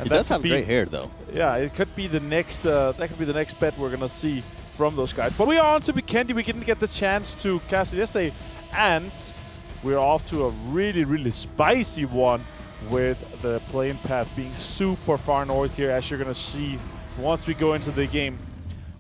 And he does have great hair, though. Yeah, it could be the next. That could be the next bet we're gonna see from those guys. But we are on to Vikendi. We didn't get the chance to cast it yesterday, and we're off to a really, really spicy one with the plane path being super far north here, as you're gonna see once we go into the game.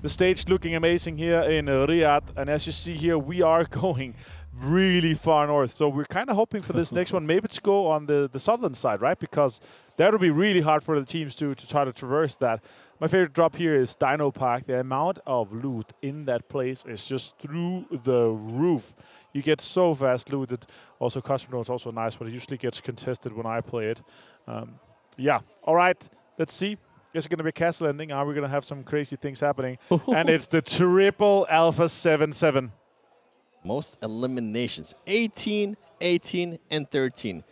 The stage looking amazing here in Riyadh, and as you see here, we are going really far north. So we're kind of hoping for this next one maybe to go on the southern side, right? Because that'll be really hard for the teams to try to traverse that. My favorite drop here is Dino Park. The amount of loot in that place is just through the roof. You get so fast looted. Also, custom is also nice, but it usually gets contested when I play it. Yeah, all right, let's see. Guess it's going to be a castle ending. Are we going to have some crazy things happening? And it's the triple Alpha 7-7. Most eliminations, 18, 18, and 13.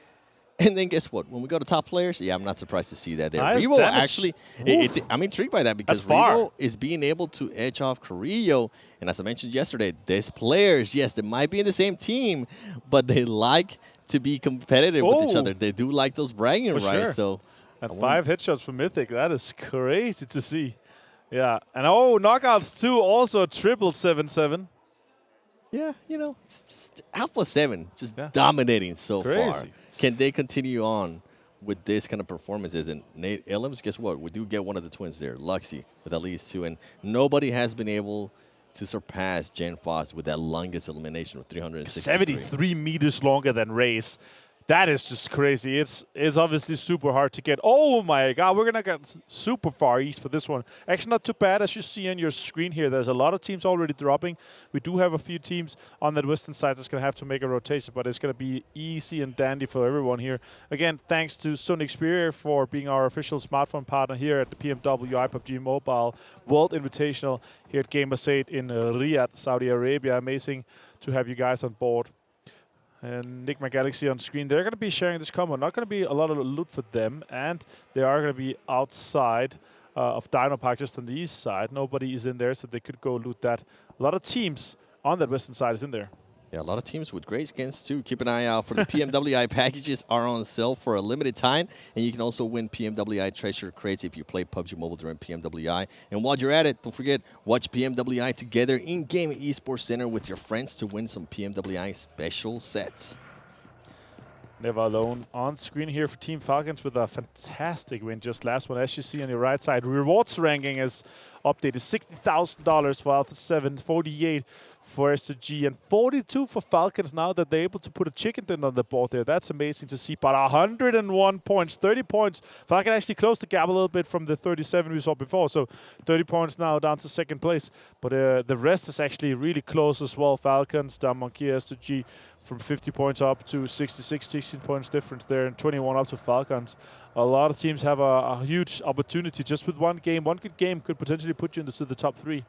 And then guess what? When we go to top players, yeah, I'm not surprised to see that there. Nice Revo damage. actually, I'm intrigued by that because Revo is being able to edge off Carrillo. And as I mentioned yesterday, there's players, yes, they might be in the same team, but they like to be competitive with each other. They do like those bragging rights. Sure. So, and 5 headshots for Mythic. That is crazy to see. Yeah. And knockouts too, also triple 7-7. Yeah, you know, it's just Alpha 7 just dominating so far. Can they continue on with this kind of performances? And Nate Illems, guess what? We do get one of the twins there, Luxy, with at least 2. And nobody has been able to surpass Jen Foss with that longest elimination of 363. 73 meters longer than Race. That is just crazy. It's obviously super hard to get. Oh my God, we're gonna get super far east for this one. Actually, not too bad. As you see on your screen here, there's a lot of teams already dropping. We do have a few teams on that western side that's gonna have to make a rotation, but it's gonna be easy and dandy for everyone here. Again, thanks to Sony Xperia for being our official smartphone partner here at the PMWI PUBG Mobile World Invitational here at Gamers8 in Riyadh, Saudi Arabia. Amazing to have you guys on board. And Nick My Galaxy on screen. They're going to be sharing this combo. Not going to be a lot of loot for them. And they are going to be outside of Dino Park, just on the east side. Nobody is in there, so they could go loot that. A lot of teams on that western side is in there. Yeah, a lot of teams with great skins, too. Keep an eye out for the PMWI packages are on sale for a limited time. And you can also win PMWI treasure crates if you play PUBG Mobile during PMWI. And while you're at it, don't forget, watch PMWI together in-game Esports Center with your friends to win some PMWI special sets. Never alone on screen here for Team Falcons with a fantastic win just last one. As you see on your right side, rewards ranking is updated. $60,000 for Alpha 7, 48 for SG, and 42 for Falcons now that they're able to put a chicken dinner on the board there. That's amazing to see. But 101 points, 30 points. Falcon actually closed the gap a little bit from the 37 we saw before. So 30 points now down to second place. But the rest is actually really close as well. Falcons, down Monkey, SG, from 50 points up to 66, 16 points difference there, and 21 up to Falcons. A lot of teams have a huge opportunity just with one game. One good game could potentially put you into the top 3.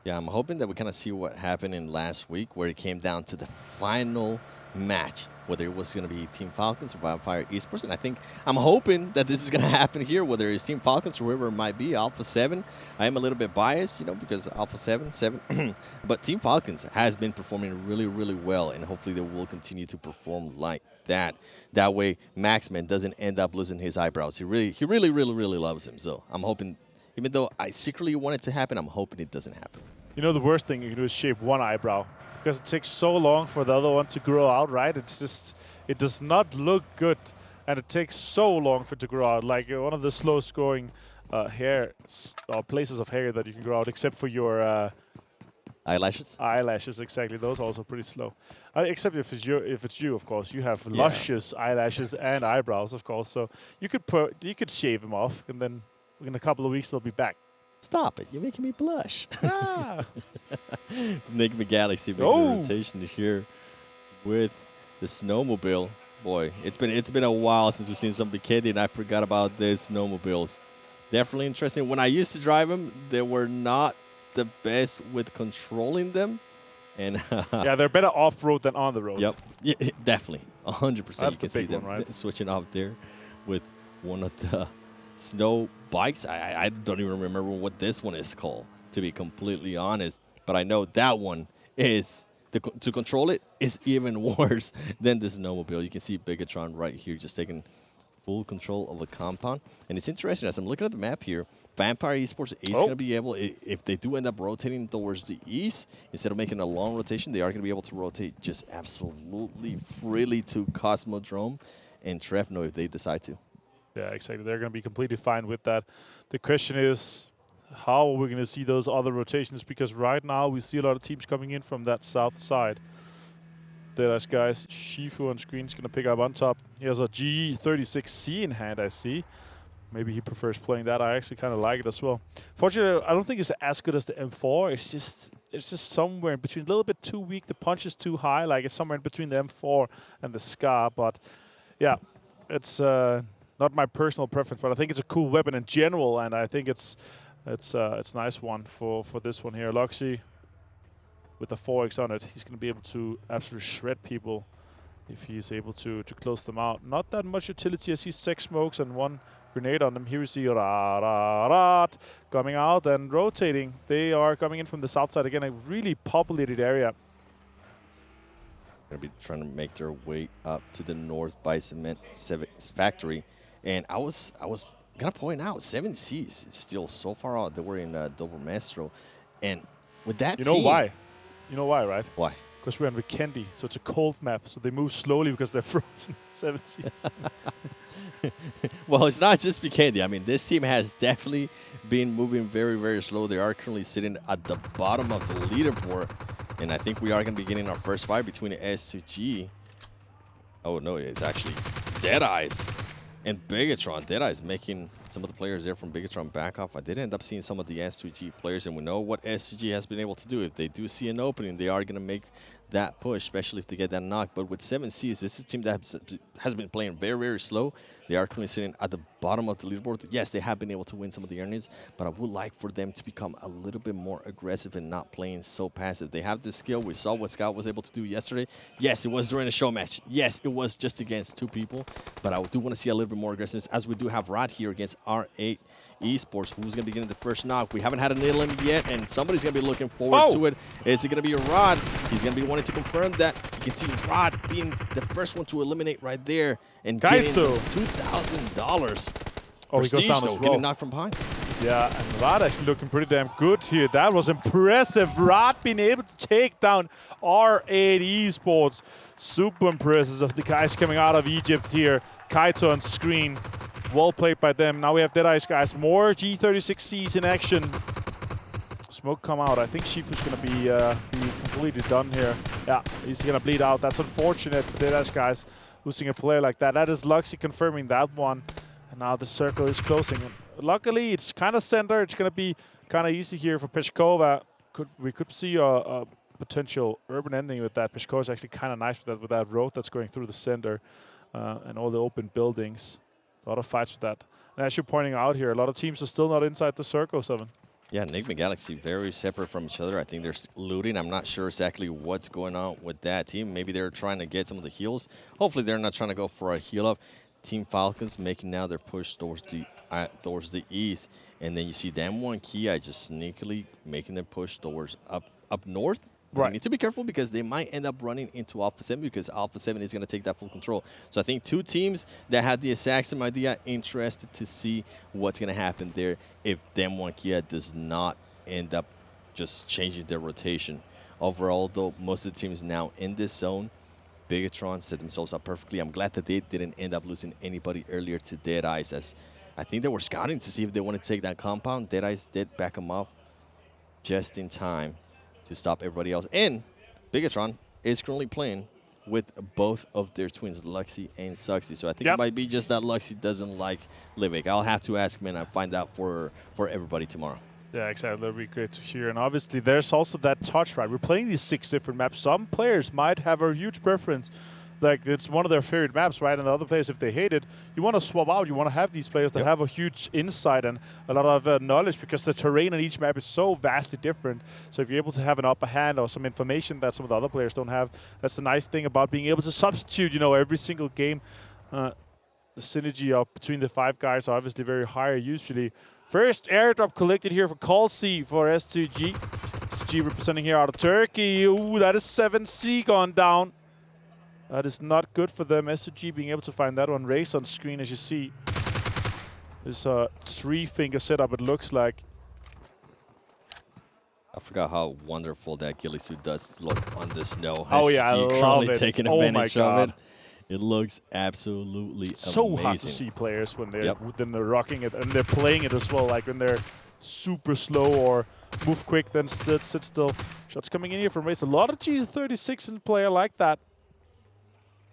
Yeah, I'm hoping that we kind of see what happened in last week where it came down to the final match, whether it was going to be Team Falcons or Wildfire Esports. And I'm hoping that this is going to happen here, whether it's Team Falcons or whoever it might be, Alpha 7. I am a little bit biased, because Alpha 7, but Team Falcons has been performing really, really well, and hopefully they will continue to perform like that. That way, Maxman doesn't end up losing his eyebrows. He really, really loves him. So I'm hoping, even though I secretly want it to happen, I'm hoping it doesn't happen. You know, the worst thing you can do is shave one eyebrow, because it takes so long for the other one to grow out, right? It does not look good, and it takes so long for it to grow out. Like one of the slowest growing hair or places of hair that you can grow out, except for your eyelashes. Eyelashes, exactly. Those are also pretty slow. Except if it's you, of course. You have luscious eyelashes and eyebrows, of course. So you could shave them off, and then in a couple of weeks they'll be back. Stop it. You're making me blush. Nick McGalaxy making a rotation here with the snowmobile. Boy, it's been a while since we've seen some Vikendi, and I forgot about the snowmobiles. Definitely interesting. When I used to drive them, they were not the best with controlling them. And yeah, they're better off-road than on the road. Yep, yeah, definitely. 100%. That's you can see them switching off there with one of the snow bikes. I don't even remember what this one is called, to be completely honest. But I know that one is, to control it, is even worse than the snowmobile. You can see Bigatron right here just taking full control of the compound. And it's interesting, as I'm looking at the map here, Vampire Esports is going to be able, if they do end up rotating towards the east, instead of making a long rotation, they are going to be able to rotate just absolutely freely to Cosmodrome and Trefno if they decide to. Yeah, exactly. They're going to be completely fine with that. The question is, how are we going to see those other rotations? Because right now we see a lot of teams coming in from that south side. There's guys. Shifu on screen is going to pick up on top. He has a G36C in hand, I see. Maybe he prefers playing that. I actually kind of like it as well. Fortunately, I don't think it's as good as the M4. It's just somewhere in between. A little bit too weak. The punch is too high. Like it's somewhere in between the M4 and the Scar. But yeah, it's not my personal preference. But I think it's a cool weapon in general, and I think it's a nice one for this one here. Loxy with the 4x on it, he's going to be able to absolutely shred people if he's able to close them out. Not that much utility. I see 6 smokes and 1 grenade on them. Here we see Ra-ra-rat coming out and rotating. They are coming in from the south side again, a really populated area. Going to be trying to make their way up to the north by Cement Factory. And I was going to point out, 7Cs is still so far out that we're in Double Maestro. And with that You know why? You know why, right? Why? Because we're on Vikendi, so it's a cold map, so they move slowly because they're frozen. 7Cs. Well, it's not just Vikendi. I mean, this team has definitely been moving very, very slow. They are currently sitting at the bottom of the leaderboard. And I think we are going to be getting our first fight between S2G. Oh, no, it's actually Deadeyes and Bigatron. Deadeyes making some of the players there from Bigatron back off. I did end up seeing some of the S2G players, and we know what S2G has been able to do. If they do see an opening, they are going to make that push, especially if they get that knock. But with 7Cs, this is a team that has been playing very, very slow. They are currently sitting at the bottom of the leaderboard. Yes, they have been able to win some of the earnings, but I would like for them to become a little bit more aggressive and not playing so passive. They have the skill. We saw what Scout was able to do yesterday. Yes, it was during a show match. Yes, it was just against 2 people, but I do want to see a little bit more aggressiveness, as we do have Rod here against R8 Esports, who's going to be getting the first knock. We haven't had a nail him yet, and somebody's going to be looking forward to it. Is it going to be a Rod? He's going to be wanting to confirm that. You can see Rod being the first one to eliminate right there and getting $2,000. Oh, he goes down as well. Getting knocked from behind. Yeah, and Rod actually looking pretty damn good here. That was impressive. Rod being able to take down R8 Esports. Super impressive of the guys coming out of Egypt here. Kaito on screen. Well played by them. Now we have Deadeyes, guys. More G36Cs in action. Smoke come out. I think Shifu's going to be completely done here. Yeah, he's going to bleed out. That's unfortunate for Deadeyes, guys. Losing a player like that. That is Luxy confirming that one. And now the circle is closing. Luckily, it's kind of center. It's going to be kind of easy here for Peshkova. We could see a potential urban ending with that. Peshkova is actually kind of nice with that road that's going through the center and all the open buildings. A lot of fights with that. And as you're pointing out here, a lot of teams are still not inside the circle, 7. Yeah, Enigma Galaxy very separate from each other. I think they're looting. I'm not sure exactly what's going on with that team. Maybe they're trying to get some of the heals. Hopefully they're not trying to go for a heal up. Team Falcons making now their push towards the east. And then you see the M1 Kia just sneakily making their push towards up north. Right. They need to be careful because they might end up running into Alpha 7 because Alpha 7 is going to take that full control. So I think 2 teams that had the exact same idea, interested to see what's going to happen there if M1 Kia does not end up just changing their rotation. Overall, though, most of the teams now in this zone, Bigatron set themselves up perfectly. I'm glad that they didn't end up losing anybody earlier to Deadeyes, as I think they were scouting to see if they wanted to take that compound. Deadeyes did back them up just in time to stop everybody else. And Bigatron is currently playing with both of their twins, Luxy and Suxy. So I think it might be just that Luxy doesn't like Livik. I'll have to ask him and I'll find out for everybody tomorrow. Yeah, exactly. That'd be great to hear. And obviously, there's also that touch, right? We're playing these 6 different maps. Some players might have a huge preference. Like, it's one of their favorite maps, right? And the other players, if they hate it, you want to swap out. You want to have these players that have a huge insight and a lot of knowledge, because the terrain on each map is so vastly different. So if you're able to have an upper hand or some information that some of the other players don't have, that's the nice thing about being able to substitute, every single game. The synergy between the 5 guys are obviously very high usually. First airdrop collected here for Call-C for S2G. S2G representing here out of Turkey. Ooh, that is 7C gone down. That is not good for them. SUG being able to find that one. Race on screen, as you see. This 3-finger setup, it looks like. I forgot how wonderful that ghillie suit does look on the snow. Oh yeah, I love it. Taking Oh my advantage god. of it. It looks absolutely so amazing. hard to see players when they're rocking it and they're playing it as well. Like when they're super slow or move quick, then sit still. Shots coming in here from Race. A lot of G36 in play. I like that.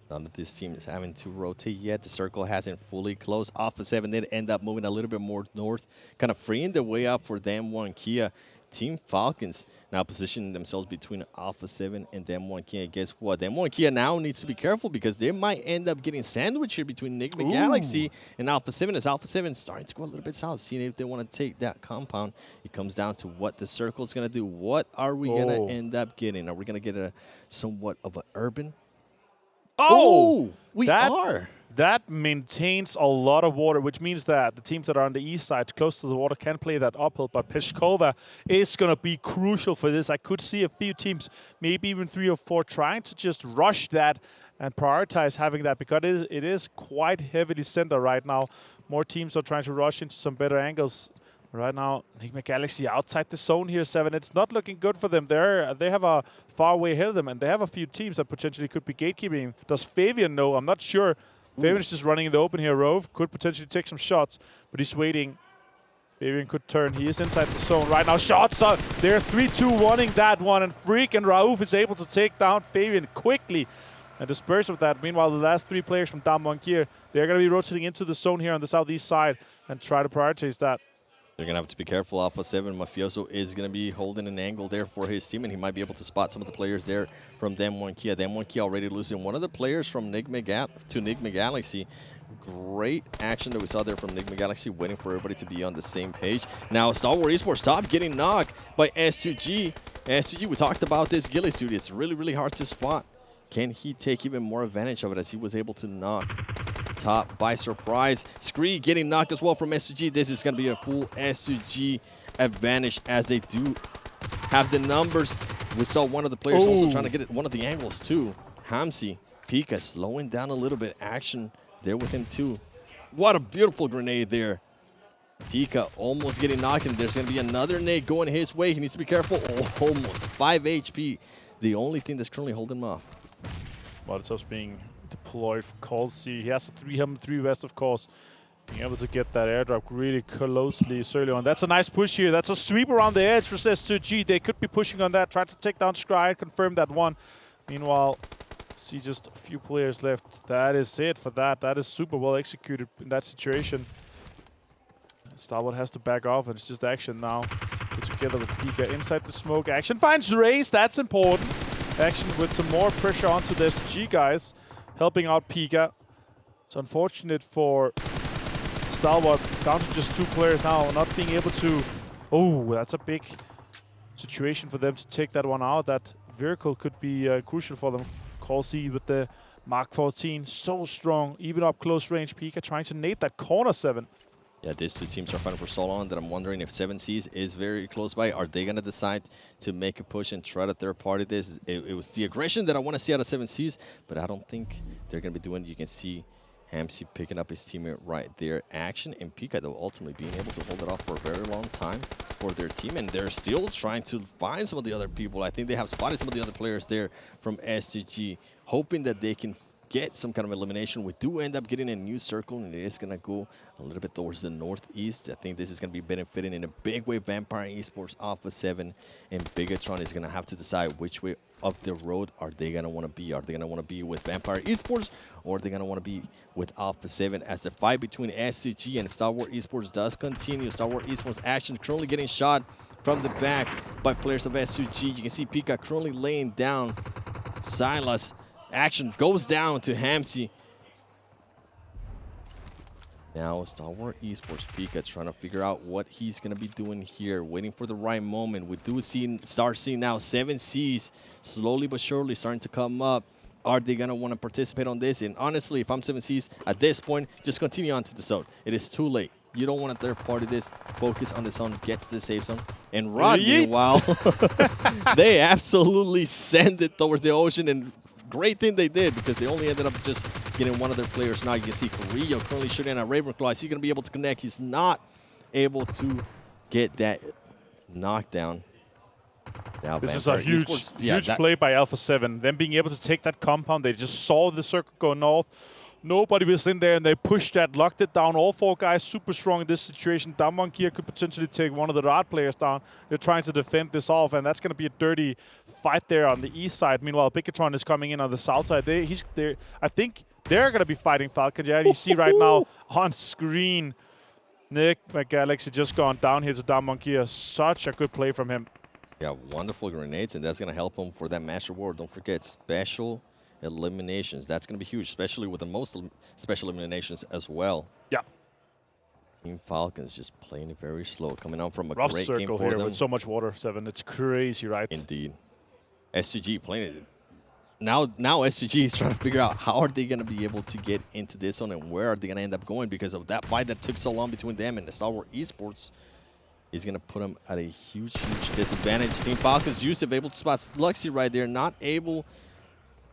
None of this team is having to rotate yet. The circle hasn't fully closed. Alpha 7 did end up moving a little bit more north, kind of freeing the way up for Dam1 Kia. Team Falcons now positioning themselves between Alpha 7 and Dam1 Kia. Guess what? Dam1 Kia now needs to be careful because they might end up getting sandwiched here between Enigma Galaxy and Alpha 7 as Alpha 7 is starting to go a little bit south, seeing if they want to take that compound. It comes down to what the circle is going to do. What are we going to end up getting? Are we going to get a somewhat of an urban? Oh, we are. That maintains a lot of water, which means that the teams that are on the east side, close to the water, can play that uphill. But Peshkova is going to be crucial for this. I could see a few teams, maybe even 3 or 4, trying to just rush that and prioritize having that because it is quite heavily centered right now. More teams are trying to rush into some better angles. Right now, Enigma Galaxy outside the zone here, 7. It's not looking good for them. They have a far way ahead of them, and they have a few teams that potentially could be gatekeeping. Does Fabian know? I'm not sure. Fabian is just running in the open here. Rove could potentially take some shots, but he's waiting. Fabian could turn. He is inside the zone right now. Shots are there. 3-2-1ing that one, and freaking Rauf is able to take down Fabian quickly and disperse of that. Meanwhile, the last 3 players from Dam1 Kia, they're going to be rotating into the zone here on the southeast side and try to prioritize that. They're going to have to be careful. Alpha 7, Mafioso is going to be holding an angle there for his team, and he might be able to spot some of the players there from Dam1 Kia. Dam1 Kia already losing one of the players from Enigma Galaxy. Great action that we saw there from Enigma Galaxy, waiting for everybody to be on the same page. Now, Star Wars Esports stop getting knocked by S2G. S2G, we talked about this ghillie suit. It's really, really hard to spot. Can he take even more advantage of it as he was able to knock top by surprise? Scree getting knocked as well from S2G. This is going to be a full S2G advantage as they do have the numbers. We saw one of the players also trying to get it, one of the angles too. Hamsi, Pika slowing down a little bit. Action there with him too. What a beautiful grenade there. Pika almost getting knocked, and there's going to be another nade going his way. He needs to be careful. Oh, almost 5 HP. The only thing that's currently holding him off. Molotov's being deployed for Cold Sea. He has a 3 vest, of course. Being able to get that airdrop really closely early on. That's a nice push here. That's a sweep around the edge for S2G. They could be pushing on that, trying to take down Scry, confirm that one. Meanwhile, see just a few players left. That is it for that. That is super well executed in that situation. Starwood has to back off, and it's just Action now. Get together with Pika inside the smoke. Action finds Race. That's important. Action with some more pressure onto the SG guys, helping out Pika. It's unfortunate for Stalwart, down to just 2 players now, not being able to... Oh, that's a big situation for them to take that one out. That vehicle could be crucial for them. Call C with the Mark 14, so strong, even up close range. Pika trying to nade that corner 7. Yeah, these 2 teams are fighting for so long that I'm wondering if 7Cs is very close by. Are they going to decide to make a push and try to third party this? It was the aggression that I want to see out of 7Cs, but I don't think they're going to be doing it. You can see Hamsi picking up his teammate right there. Action and Pika, though, ultimately being able to hold it off for a very long time for their team, and they're still trying to find some of the other people. I think they have spotted some of the other players there from STG, hoping that they can get some kind of elimination. We do end up getting a new circle, and it is going to go a little bit towards the northeast. I think this is going to be benefiting in a big way. Vampire Esports, Alpha 7, and Bigatron is going to have to decide which way up the road are they going to want to be. Are they going to want to be with Vampire Esports, or are they going to want to be with Alpha 7? As the fight between SCG and Star Wars Esports does continue. Star Wars Esports Action currently getting shot from the back by players of SCG. You can see Pika currently laying down Silas. Action goes down to Hamsi. Now Star Wars Esports Pika trying to figure out what he's going to be doing here, waiting for the right moment. We do start seeing now 7Cs slowly but surely starting to come up. Are they going to want to participate on this? And honestly, if I'm 7Cs at this point, just continue on to the zone. It is too late. You don't want to third party this. Focus on the zone, get to the safe zone. And Rod, meanwhile, they absolutely send it towards the ocean and great thing they did because they only ended up just getting one of their players. Now you can see Carrillo currently shooting at Ravenclaw. Is he going to be able to connect? He's not able to get that knockdown. Now this is a huge play by Alpha 7. Them being able to take that compound, they just saw the circle go north. Nobody was in there, and they pushed that, locked it down. All 4 guys super strong in this situation. Damonkia could potentially take one of the Riyadh players down. They're trying to defend this off, and that's going to be a dirty fight there on the east side. Meanwhile, Bigotron is coming in on the south side. I think they're going to be fighting Falcon. Yeah, you see right now on screen, Nick McGalaxy just gone down here to Damonkia. Such a good play from him. Yeah, wonderful grenades, and that's going to help him for that match reward. Don't forget, special eliminations. That's going to be huge, especially with the most special eliminations as well. Yeah. Team Falcons just playing it very slow, coming out from a rough great circle game for here them. with so much water, 7. It's crazy, right? Indeed. SGG playing it. Now SGG is trying to figure out how are they going to be able to get into this one and where are they going to end up going because of that fight that took so long between them and the Stalwart Esports. Is going to put them at a huge disadvantage. Team Falcons Yusuf able to spot Luxy right there, not able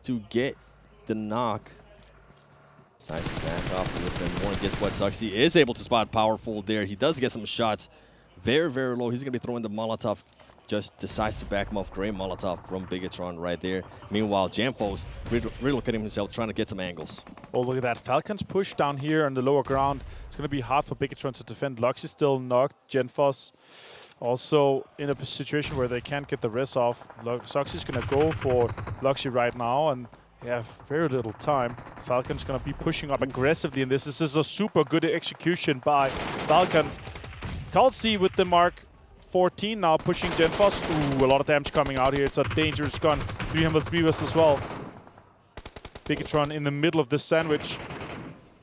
to get the knock. Decides to back off a little bit more. And guess what? Suxy is able to spot Powerful there. He does get some shots. Very, very low. He's going to be throwing the Molotov. Just decides to back him off. Great Molotov from Bigotron right there. Meanwhile, Jamfo's relocating himself, trying to get some angles. Oh, look at that. Falcons push down here on the lower ground. It's going to be hard for Bigotron to defend. Luxy still knocked. Genfos also in a situation where they can't get the res off. Suxy's going to go for Luxy right now, and they have very little time. Falcons going to be pushing up aggressively in this. This is a super good execution by Falcons. Kalsi with the mark 14 now pushing Genfos. Ooh, a lot of damage coming out here. It's a dangerous gun. 303 was as well. Bigotron in the middle of this sandwich.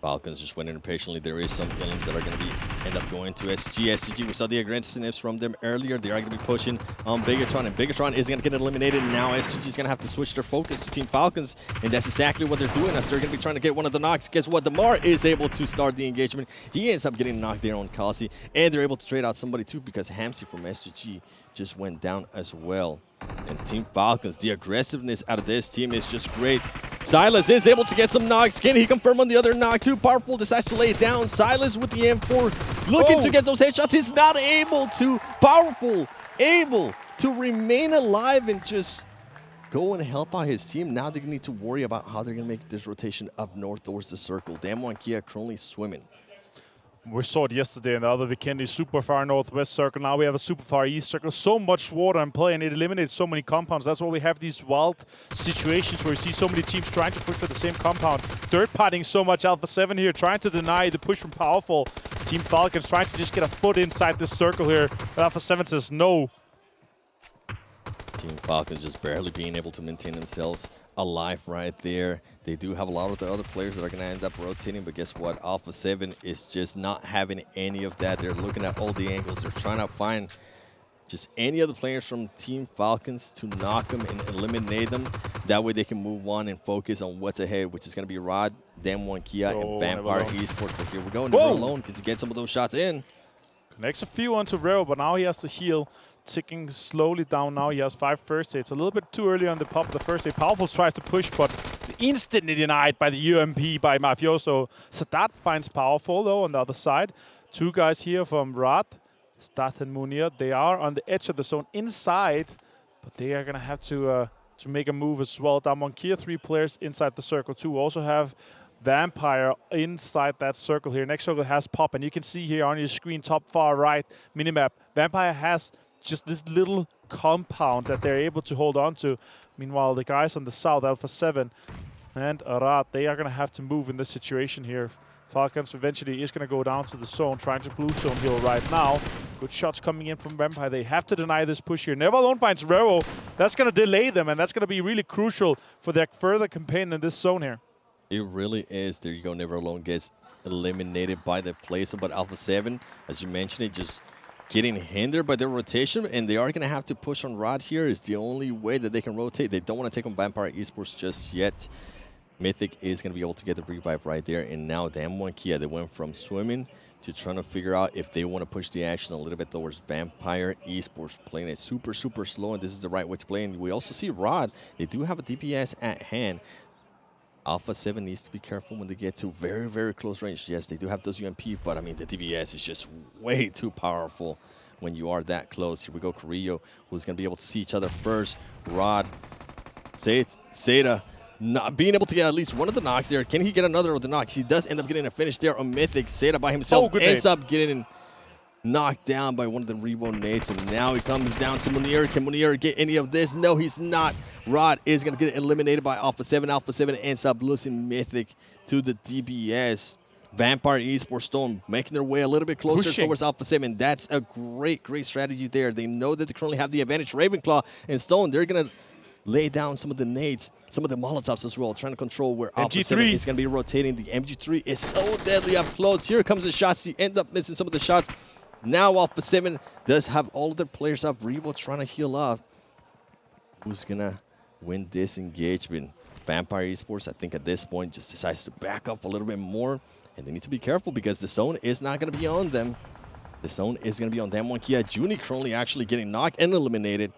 Falcons just waiting impatiently. There is some killings that are going to end up going to SG. SGG, we saw the aggressiveness from them earlier. They are going to be pushing on Bigotron, and Bigotron is going to get eliminated. And now SGG is going to have to switch their focus to Team Falcons, and that's exactly what they're doing. As they're going to be trying to get one of the knocks. Guess what? Damar is able to start the engagement. He ends up getting knocked there on Kalsi, and they're able to trade out somebody too because Hamsi from SGG just went down as well. And Team Falcons, the aggressiveness out of this team is just great. Silas is able to get some knocks. Can he confirm on the other knock too? Powerful decides to lay it down. Silas with the M4 looking to get those headshots. He's not able to. Powerful able to remain alive and just go and help out his team. Now they need to worry about how they're going to make this rotation up north towards the circle. Damwon Kia currently swimming. We saw it yesterday in the other Vikendi, super far northwest circle. Now we have a super far east circle. So much water in play, and it eliminates so many compounds. That's why we have these wild situations where you see so many teams trying to push for the same compound. Third-partying so much. Alpha 7 here trying to deny the push from Powerful. Team Falcons trying to just get a foot inside this circle here. But Alpha 7 says no. Team Falcons just barely being able to maintain themselves alive right there. They do have a lot of the other players that are going to end up rotating, but guess what? Alpha 7 is just not having any of that. They're looking at all the angles. They're trying to find just any other players from Team Falcons to knock them and eliminate them. That way they can move on and focus on what's ahead, which is going to be Rod, Damwon Kia, and Vampire Esports. But here we go. Never alone. Can get some of those shots in. Connects a few onto Rero, but now he has to heal. Ticking slowly down now. He has 5 first aids. A little bit too early on the pop of the first aid. Powerful tries to push, but instantly denied by the UMP by Mafioso. Sadat finds Powerful, though, on the other side. 2 guys here from Rad, Stath and Munir. They are on the edge of the zone inside, but they are going to have to make a move as well. Damwon Kia, 3 players inside the circle, too. Also have Vampire inside that circle here. Next circle has Pop, and you can see here on your screen, top far right minimap, Vampire has just this little compound that they're able to hold on to. Meanwhile, the guys on the south, Alpha 7 and Arad, they are going to have to move in this situation here. Falcons eventually is going to go down to the zone, trying to blue zone heal right now. Good shots coming in from Vampire. They have to deny this push here. Never Alone finds Rero. That's going to delay them, and that's going to be really crucial for their further campaign in this zone here. It really is. There you go. Never Alone gets eliminated by the place. But Alpha 7, as you mentioned, it just getting hindered by their rotation, and they are going to have to push on Rod here. Is the only way that they can rotate. They don't want to take on Vampire Esports just yet. Mythic is going to be able to get the revive right there, and now Damwon Kia, they went from swimming to trying to figure out if they want to push the action a little bit towards Vampire Esports, playing it super, super slow, and this is the right way to play. And we also see Rod, they do have a DPS at hand. Alpha 7 needs to be careful when they get to very, very close range. Yes, they do have those UMP, but I mean, the DPS is just way too powerful when you are that close. Here we go, Carrillo, who's going to be able to see each other first. Rod, Seda, not being able to get at least one of the knocks there. Can he get another of the knocks? He does end up getting a finish there on Mythic. Seda by himself ends up getting knocked down by one of the Revo nades, and now he comes down to Munir. Can Munir get any of this? No, he's not. Rod is going to get eliminated by Alpha 7. Alpha 7 ends up losing Mythic to the DBS. Vampire Esports Stone making their way a little bit closer towards Alpha 7. That's a great, great strategy there. They know that they currently have the advantage. Ravenclaw and Stone, they're going to lay down some of the nades, some of the Molotovs as well, trying to control where Alpha 7 is going to be rotating. The MG3 is so deadly up close. Here comes the shots. He ends up missing some of the shots. Now Alpha 7 does have all of their players up. Revo trying to heal off. Who's going to win this engagement? Vampire Esports, I think at this point, just decides to back up a little bit more. And they need to be careful because the zone is not going to be on them. The zone is going to be on them. Kia Juni currently actually getting knocked and eliminated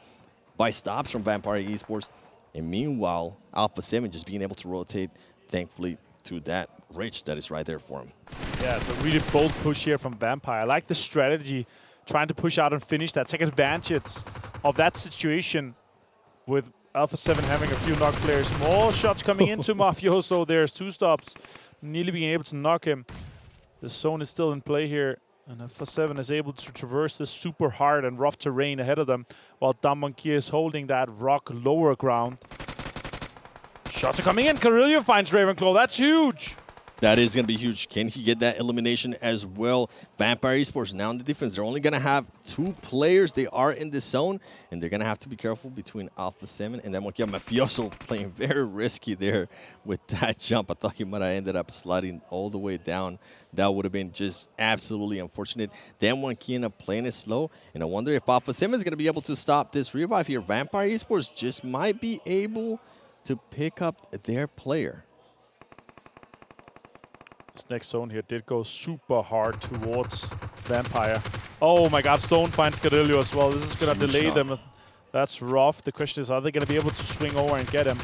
by stops from Vampire Esports. And meanwhile, Alpha 7 just being able to rotate, thankfully, to that Rich that is right there for him. Yeah, it's a really bold push here from Vampire. I like the strategy, trying to push out and finish that, take advantage of that situation with Alpha 7 having a few knock players. More shots coming into Mafioso. There's 2 stops, nearly being able to knock him. The zone is still in play here, and Alpha 7 is able to traverse this super hard and rough terrain ahead of them, while Damonkia is holding that rock lower ground. Shots are coming in. Carrillo finds Ravenclaw. That's huge. That is going to be huge. Can he get that elimination as well? Vampire Esports now in the defense. They're only going to have 2 players. They are in the zone, and they're going to have to be careful between Alpha 7 and then Mafioso playing very risky there with that jump. I thought he might have ended up sliding all the way down. That would have been just absolutely unfortunate. Then Kiana playing it slow, and I wonder if Alpha 7 is going to be able to stop this revive here. Vampire Esports just might be able to pick up their player. This next zone here did go super hard towards Vampire. Oh my god, Stone finds Carrillo as well. This is going to delay them. That's rough. The question is, are they going to be able to swing over and get him?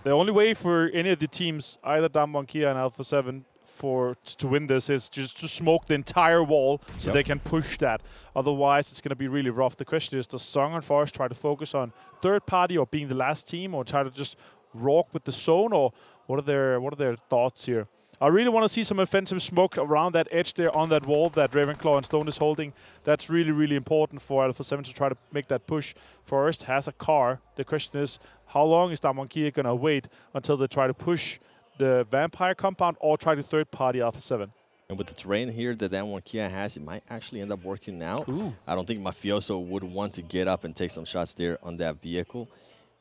The only way for any of the teams, either Damonkia and Alpha 7, to win this is just to smoke the entire wall so they can push that. Otherwise, it's going to be really rough. The question is, does Song and Forest try to focus on third party or being the last team, or try to just rock with the zone, or what are their thoughts here? I really want to see some offensive smoke around that edge there on that wall that Ravenclaw and Stone is holding. That's really, really important for Alpha 7 to try to make that push. Forest has a car. The question is, how long is Damonkia going to wait until they try to push the Vampire compound or try to third party Alpha 7? And with the terrain here that Kia has, it might actually end up working out. Ooh. I don't think Mafioso would want to get up and take some shots there on that vehicle.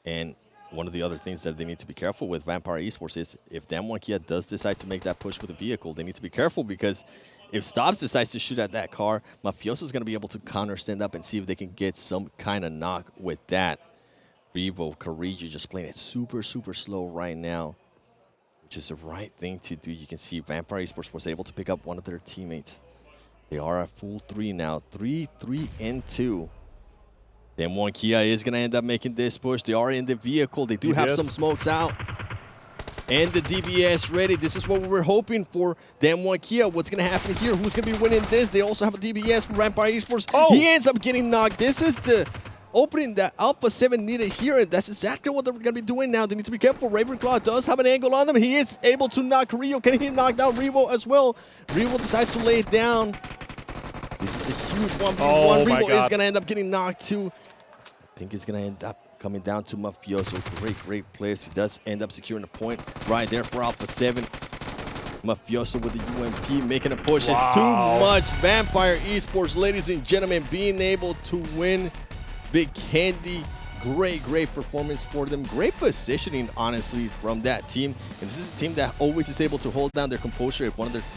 And one of the other things that they need to be careful with Vampire Esports is if Kia does decide to make that push with the vehicle, they need to be careful, because if Stops decides to shoot at that car, Mafioso is going to be able to counter stand up and see if they can get some kind of knock with that. Revo, Carrillo just playing it super, super slow right now, which is the right thing to do. You can see Vampire Esports was able to pick up one of their teammates. They are a full 3 now, 3, 3, and 2. Then Kia is going to end up making this push. They are in the vehicle. They do have some smokes out. And the DBS ready. This is what we were hoping for. Then Kia, what's going to happen here? Who's going to be winning this? They also have a DBS for Vampire Esports. Oh. He ends up getting knocked. This is the opening that Alpha 7 needed here, and that's exactly what they're going to be doing now. They need to be careful. Ravenclaw does have an angle on them. He is able to knock Rio. Can he knock down Revo as well? Revo decides to lay it down. This is a huge 1v1. Revo is going to end up getting knocked too. I think it's going to end up coming down to Mafioso. Great players. He does end up securing a point right there for Alpha 7. Mafioso with the UMP making a push. Wow. It's too much. Vampire Esports, ladies and gentlemen, being able to win Vikendi. Great performance for them. Great positioning, honestly, from that team. And this is a team that always is able to hold down their composure if one of their